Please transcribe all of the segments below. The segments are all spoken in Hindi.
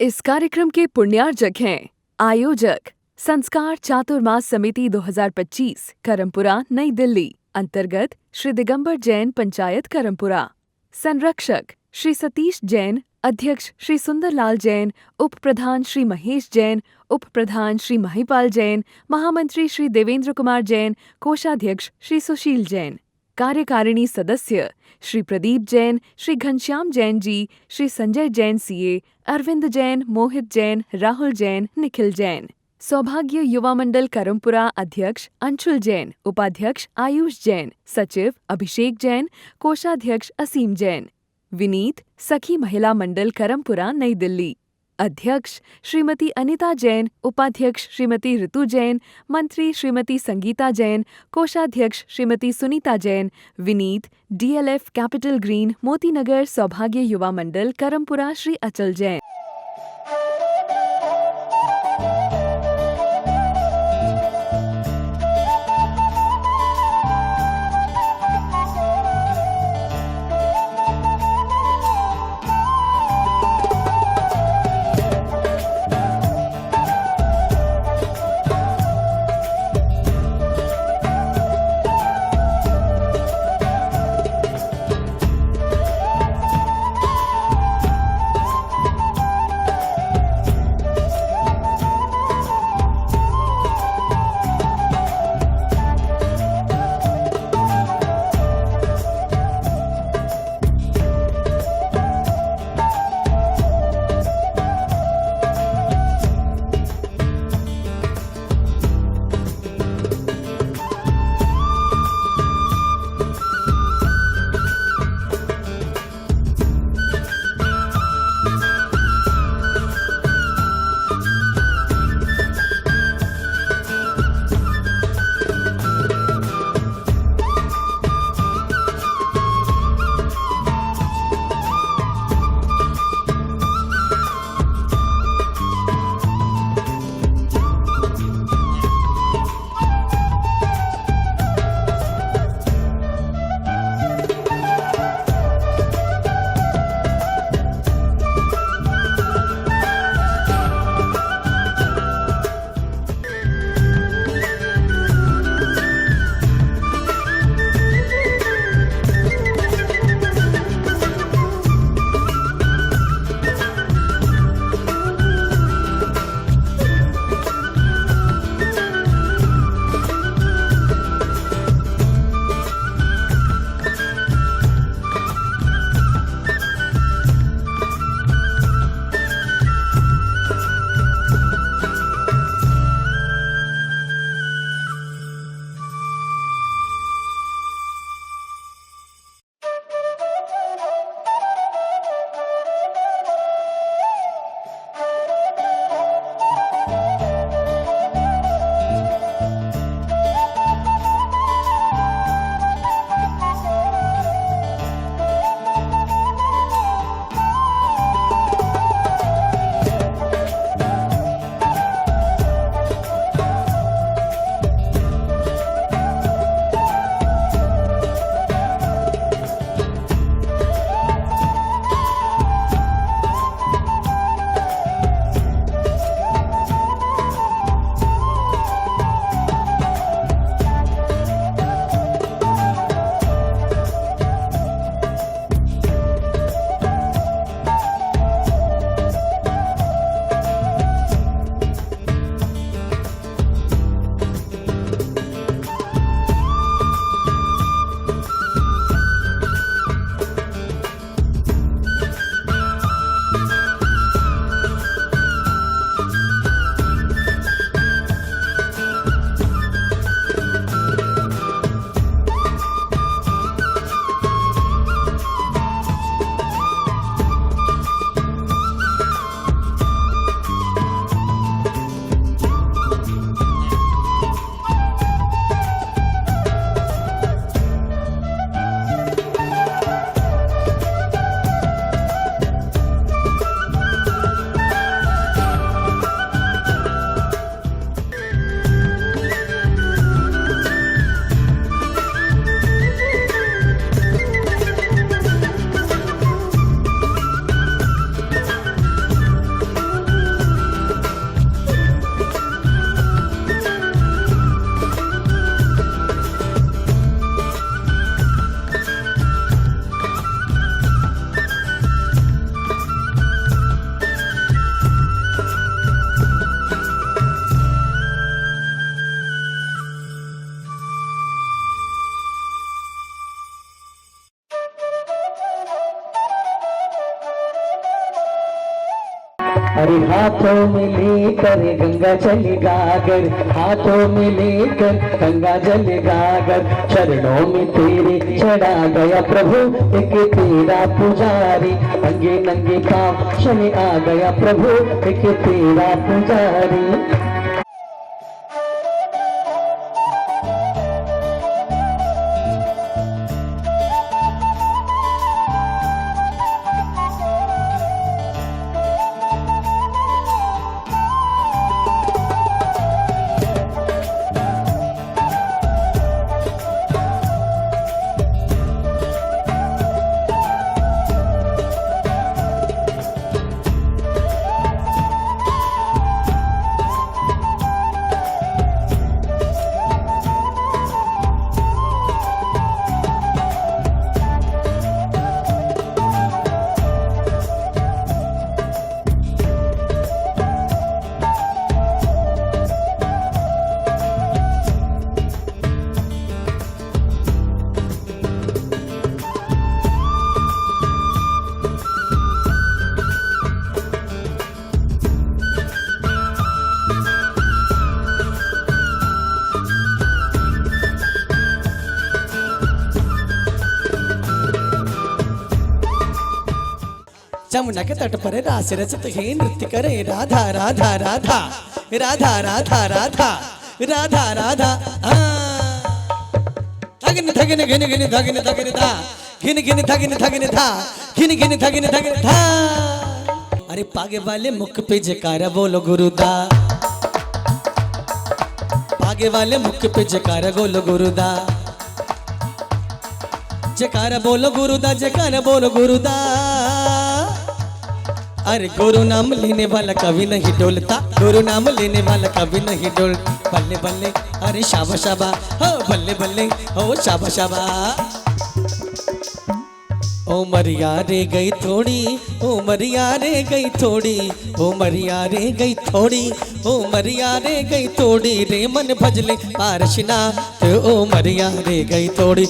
इस कार्यक्रम के पुण्यार्जक हैं आयोजक संस्कार चातुर्मास समिति 2025 करमपुरा नई दिल्ली अंतर्गत श्री दिगंबर जैन पंचायत करमपुरा। संरक्षक श्री सतीश जैन, अध्यक्ष श्री सुंदरलाल जैन, उप प्रधान श्री महेश जैन, उप प्रधान श्री महिपाल जैन, महामंत्री श्री देवेंद्र कुमार जैन, कोषाध्यक्ष श्री सुशील जैन। कार्यकारिणी सदस्य श्री प्रदीप जैन, श्री घनश्याम जैन जी, श्री संजय जैन सीए, अरविंद जैन, मोहित जैन, राहुल जैन, निखिल जैन। सौभाग्य युवा मंडल करमपुरा अध्यक्ष अंशुल जैन, उपाध्यक्ष आयुष जैन, सचिव अभिषेक जैन, कोषाध्यक्ष असीम जैन। विनीत सखी महिला मंडल करमपुरा नई दिल्ली अध्यक्ष श्रीमती अनिता जैन, उपाध्यक्ष श्रीमती ऋतु जैन, मंत्री श्रीमती संगीता जैन, कोषाध्यक्ष Shrimati Sunita Jain. Vineet DLF capital green Motinagar सौभाग्य युवा मंडल करमपुरा श्री अचल जैन। अरे हाथों में लेकर गंगा चली गागर, हाथों में लेकर गंगा जल गागर, चरणों में तेरे चढ़ा गया प्रभु एक तेरा पुजारी, नंगे नंगे पाँव चले आ गया प्रभु एक तेरा पुजारी। जमुना के तट पर रास रचत है नृत्य करे राधा राधा राधा राधा राधा राधा राधा राधा धगन धगन घिन घिन धगन धगन धा घिन घिन धगन धगन धा घिन घिन धगन धगन धा। अरे पागे वाले मुख पे जयकारा बोलो गुरुदा, पागे वाले मुख पे जयकारा बोलो गुरुदा, जयकारा बोलो गुरुदा, जयकारा बोलो गुरुदा। अरे गुरु नाम लेने वाला कभी नहीं डोलता, गुरु नाम लेने वाला कभी नहीं डोल। बल्ले बल्ले अरे शाबा शाबा हो बल्ले बल्ले हो शाबा शाबा। ओ मरिया रे गई थोड़ी, ओ मरिया रे गई थोड़ी, ओ मरिया रे गई थोड़ी, ओ मरिया रे गई थोड़ी रे मन भजले पारशना तो ओ मरिया रे गई थोड़ी।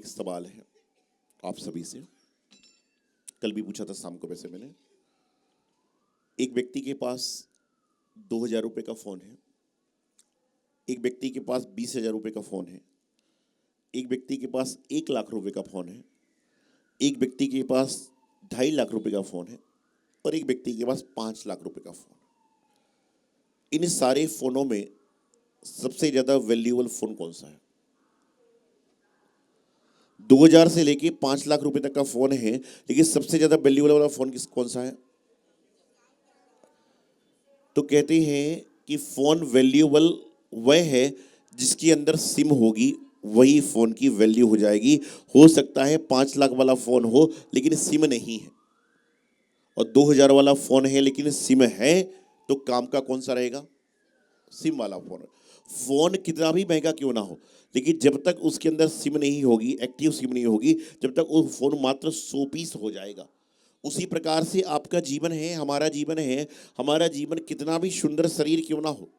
सवाल है आप सभी से, कल भी पूछा था, शाम को वैसे मैंने। एक व्यक्ति के पास 2000 रुपये का फ़ोन है, एक व्यक्ति के पास 20,000 रुपये का फ़ोन है, एक व्यक्ति के पास 1 लाख रुपए का फ़ोन है, एक व्यक्ति के पास 2.5 लाख रुपए का फ़ोन है और एक व्यक्ति के पास 5 लाख रुपए का फ़ोन है। इन सारे फ़ोनों में सबसे ज़्यादा वैल्यूएबल फ़ोन कौन सा है? 2000 से लेके 5 लाख रुपए तक का फ़ोन है, लेकिन सबसे ज़्यादा वैल्यूएबल वाला फ़ोन कौन सा है? तो कहते हैं कि फ़ोन वैल्यूएबल वह है जिसके अंदर सिम होगी, वही फ़ोन की वैल्यू हो जाएगी। हो सकता है 5 लाख वाला फ़ोन हो लेकिन सिम नहीं है, और 2000 वाला फोन है लेकिन सिम है, तो काम का कौन सा रहेगा? सिम वाला फोन। फोन कितना भी महंगा क्यों ना हो, लेकिन जब तक उसके अंदर सिम नहीं होगी, एक्टिव सिम नहीं होगी, जब तक वो फोन मात्र 100 पीस हो जाएगा। उसी प्रकार से आपका जीवन है, हमारा जीवन है। हमारा जीवन कितना भी सुंदर शरीर क्यों ना हो,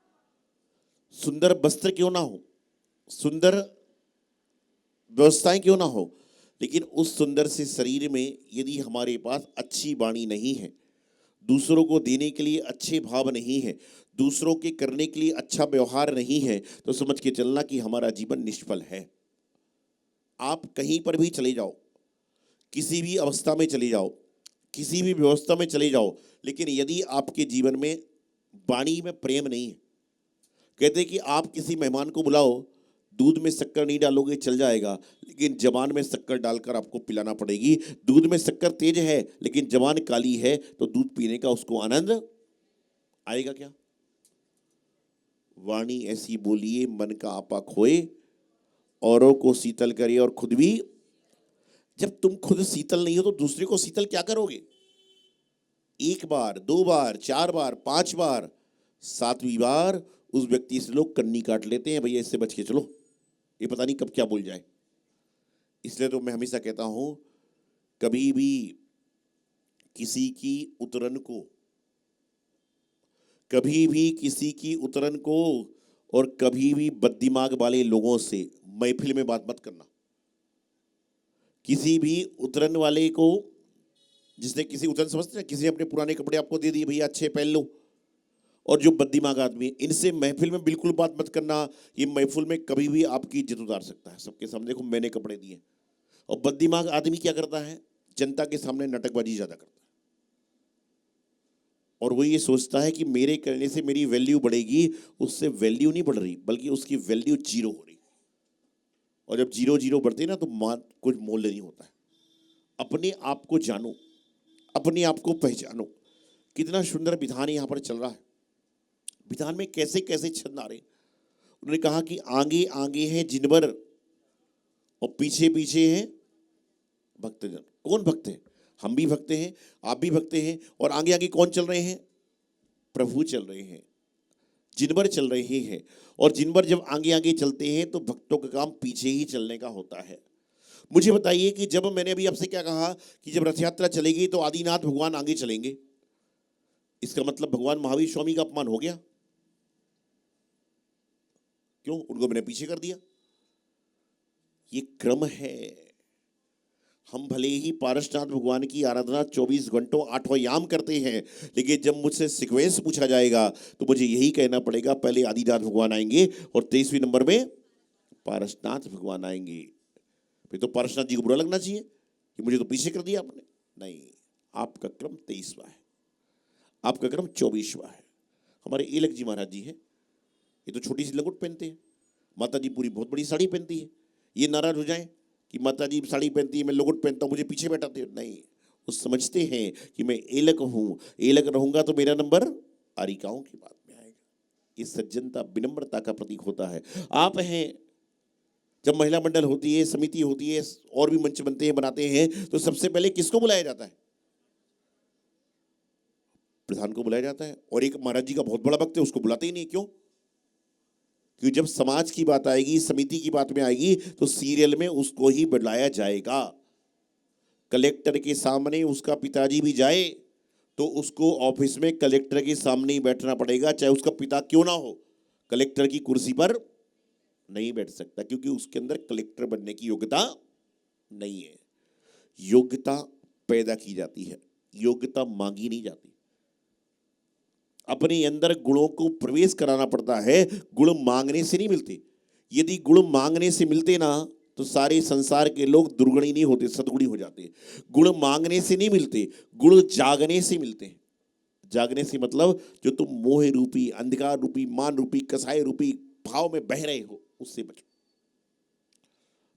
सुंदर वस्त्र क्यों ना हो, सुंदर व्यवस्थाएं क्यों ना हो, लेकिन उस सुंदर से शरीर में यदि हमारे पास अच्छी वाणी नहीं है, दूसरों को देने के लिए अच्छे भाव नहीं है, दूसरों के करने के लिए अच्छा व्यवहार नहीं है, तो समझ के चलना कि हमारा जीवन निष्फल है। आप कहीं पर भी चले जाओ, किसी भी अवस्था में चले जाओ, किसी भी व्यवस्था में चले जाओ, लेकिन यदि आपके जीवन में वाणी में प्रेम नहीं है, कहते हैं कि आप किसी मेहमान को बुलाओ, दूध में शक्कर नहीं डालोगे चल जाएगा, लेकिन जबान में शक्कर डालकर आपको पिलाना पड़ेगी। दूध में शक्कर तेज है लेकिन जबान काली है, तो दूध पीने का उसको आनंद आएगा क्या? वाणी ऐसी बोलिए मन का आपा खोए, औरों को शीतल करे और खुद भी। जब तुम खुद शीतल नहीं हो तो दूसरे को शीतल क्या करोगे? 1 बार 2 बार 4 बार 5 बार, 7वीं बार उस व्यक्ति से लोग कन्नी काट लेते हैं, भैया इससे बच के चलो, ये पता नहीं कब क्या बोल जाए। इसलिए तो मैं हमेशा कहता हूं, कभी भी किसी की उतरन को, कभी भी किसी की उतरन को और कभी भी बददिमाग वाले लोगों से महफिल में बात मत करना। किसी भी उतरन वाले को, जिसने किसी उतरन समझते हैं, किसी ने अपने पुराने कपड़े आपको दे दिए, भैया अच्छे पहन लो, और जो बददिमाग आदमी, इनसे महफिल में बिल्कुल बात मत करना। ये महफिल में कभी भी आपकी इज्जत उतार सकता है। सबके सामने देखो मैंने कपड़े दिए। और बददिमाग आदमी क्या करता है? जनता के सामने नाटकबाजी ज्यादा करता है, और वो ये सोचता है कि मेरे करने से मेरी वैल्यू बढ़ेगी। उससे वैल्यू नहीं बढ़ रही, बल्कि उसकी वैल्यू 0 हो रही। और जब 0 बढ़ते ना, तो कुछ मूल्य नहीं होता है। अपने आप को जानो, अपने आप को पहचानो। कितना सुंदर विधान यहाँ पर चल रहा है। विधान में कैसे कैसे छंद आ रहे। उन्होंने कहा कि आगे आगे है जिनवर और पीछे पीछे हैं भक्तजन। कौन भक्त है? हम भी भक्त हैं, आप भी भक्त हैं। और आगे आगे कौन चल रहे हैं? प्रभु चल रहे हैं, जिनवर चल रहे हैं। और जिनवर जब आगे आगे चलते हैं तो भक्तों का काम पीछे ही चलने का होता है। मुझे बताइए कि जब मैंने अभी आपसे क्या कहा कि जब रथ यात्रा चलेगी तो आदिनाथ भगवान आगे चलेंगे, इसका मतलब भगवान महावीर स्वामी का अपमान हो गया? क्यों? उनको मैंने पीछे कर दिया। ये क्रम है। हम भले ही पारसनाथ भगवान की आराधना 24 घंटों 8वां याम करते हैं, लेकिन जब मुझसे सीक्वेंस पूछा जाएगा तो मुझे यही कहना पड़ेगा, पहले आदिनाथ भगवान आएंगे और 23वें नंबर में पारसनाथ भगवान आएंगे। फिर तो पारसनाथ जी को बुरा लगना चाहिए कि मुझे तो पीछे कर दिया आपने। नहीं, आपका क्रम 23वां है, आपका क्रम 24वां है। हमारे एलक जी महाराज जी हैं, ये तो छोटी सी लंगोट पहनते हैं, माता जी पूरी बहुत बड़ी साड़ी पहनती है। ये नाराज हो जाए कि माता जी साड़ी पहनती है, मैं लंगोट पहनता हूँ, मुझे पीछे बैठाते हो। नहीं, वो समझते हैं कि मैं एलक हूँ, एलक रहूंगा तो मेरा नंबर आरिकाओं की बात में आएगा। ये सज्जनता, विनम्रता का प्रतीक होता है। आप हैं, जब महिला मंडल होती है, समिति होती है, और भी मंच बनते हैं, बनाते हैं, तो सबसे पहले किसको बुलाया जाता है? प्रधान को बुलाया जाता है। और एक महाराज जी का बहुत बड़ा भक्त है, उसको बुलाते ही नहीं। क्यों? क्योंकि जब समाज की बात आएगी, समिति की बात में आएगी, तो सीरियल में उसको ही बुलाया जाएगा। कलेक्टर के सामने उसका पिताजी भी जाए तो उसको ऑफिस में कलेक्टर के सामने ही बैठना पड़ेगा, चाहे उसका पिता क्यों ना हो। कलेक्टर की कुर्सी पर नहीं बैठ सकता, क्योंकि उसके अंदर कलेक्टर बनने की योग्यता नहीं है। योग्यता पैदा की जाती है, योग्यता मांगी नहीं जाती। अपने अंदर गुणों को प्रवेश कराना पड़ता है, गुण मांगने से नहीं मिलते। यदि गुण मांगने से मिलते ना, तो सारे संसार के लोग दुर्गुणी नहीं होते, सद्गुणी हो जाते। गुण मांगने से नहीं मिलते, गुण जागने से मिलते हैं। जागने से मतलब जो तुम मोह रूपी, अंधकार रूपी, मान रूपी, कसाय रूपी भाव में बह रहे हो, उससे बचो।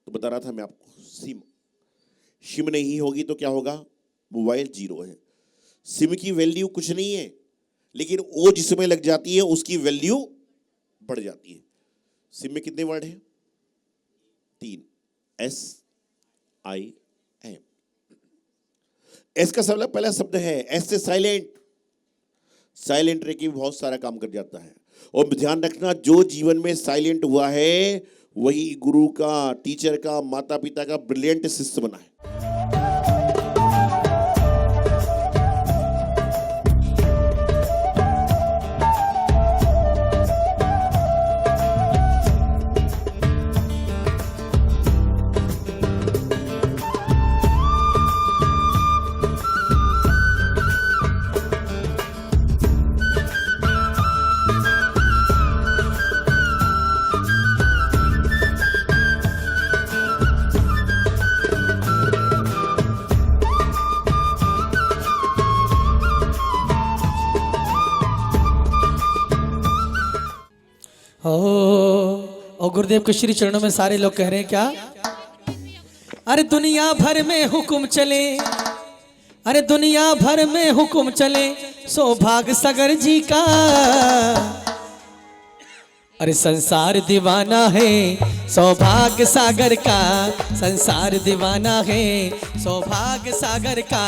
तो बता रहा था मैं आपको, सिम नहीं होगी तो क्या होगा? मोबाइल 0 है। सिम की वैल्यू कुछ नहीं है, लेकिन वो जिसमें लग जाती है उसकी वैल्यू बढ़ जाती है। सिम में कितने वर्ड हैं? 3, SIM। एस का सबसे पहला शब्द है एस से साइलेंट। साइलेंट रह के भी बहुत सारा काम कर जाता है। और ध्यान रखना, जो जीवन में साइलेंट हुआ है वही गुरु का, टीचर का, माता पिता का ब्रिलियंट शिष्य बना है। और गुरुदेव के श्री चरणों में सारे लोग कह रहे हैं क्या? अरे दुनिया भर में हुक्म चले, अरे दुनिया भर में हुक्म चले सौभाग्य सागर जी का। अरे संसार दीवाना है सौभाग्य सागर का, संसार दीवाना है सौभाग्य सागर का।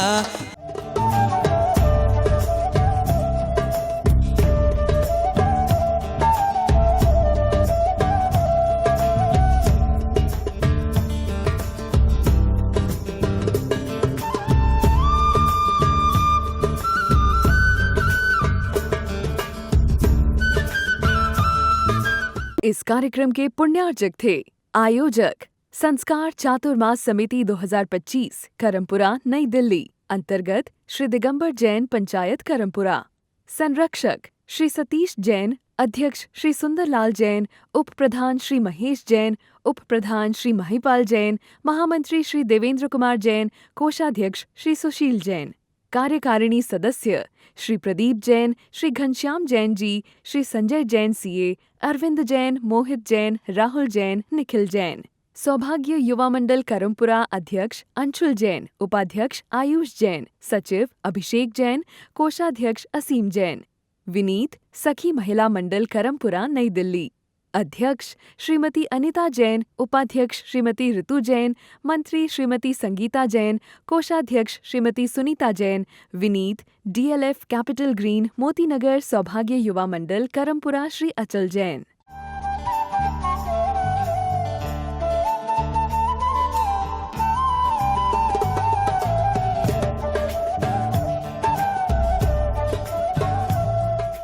इस कार्यक्रम के पुण्यार्जक थे आयोजक संस्कार चातुर्मास समिति 2025 करमपुरा नई दिल्ली अंतर्गत श्री दिगंबर जैन पंचायत करमपुरा। संरक्षक श्री सतीश जैन, अध्यक्ष श्री सुंदरलाल जैन, उप प्रधान श्री महेश जैन, उप प्रधान श्री महिपाल जैन, महामंत्री श्री देवेंद्र कुमार जैन, कोषाध्यक्ष श्री सुशील जैन। कार्यकारिणी सदस्य श्री प्रदीप जैन, श्री घनश्याम जैन जी, श्री संजय जैन सीए, अरविंद जैन, मोहित जैन, राहुल जैन, निखिल जैन। सौभाग्य युवा मंडल करमपुरा अध्यक्ष अंशुल जैन, उपाध्यक्ष आयुष जैन, सचिव अभिषेक जैन, कोषाध्यक्ष असीम जैन। विनीत सखी महिला मंडल करमपुरा नई दिल्ली अध्यक्ष श्रीमती अनिता जैन, उपाध्यक्ष श्रीमती ऋतु जैन, मंत्री श्रीमती संगीता जैन, कोषाध्यक्ष Shrimati Sunita Jain. Vineet DLF capital green Motinagar सौभाग्य युवा मंडल करमपुरा श्री अचल जैन।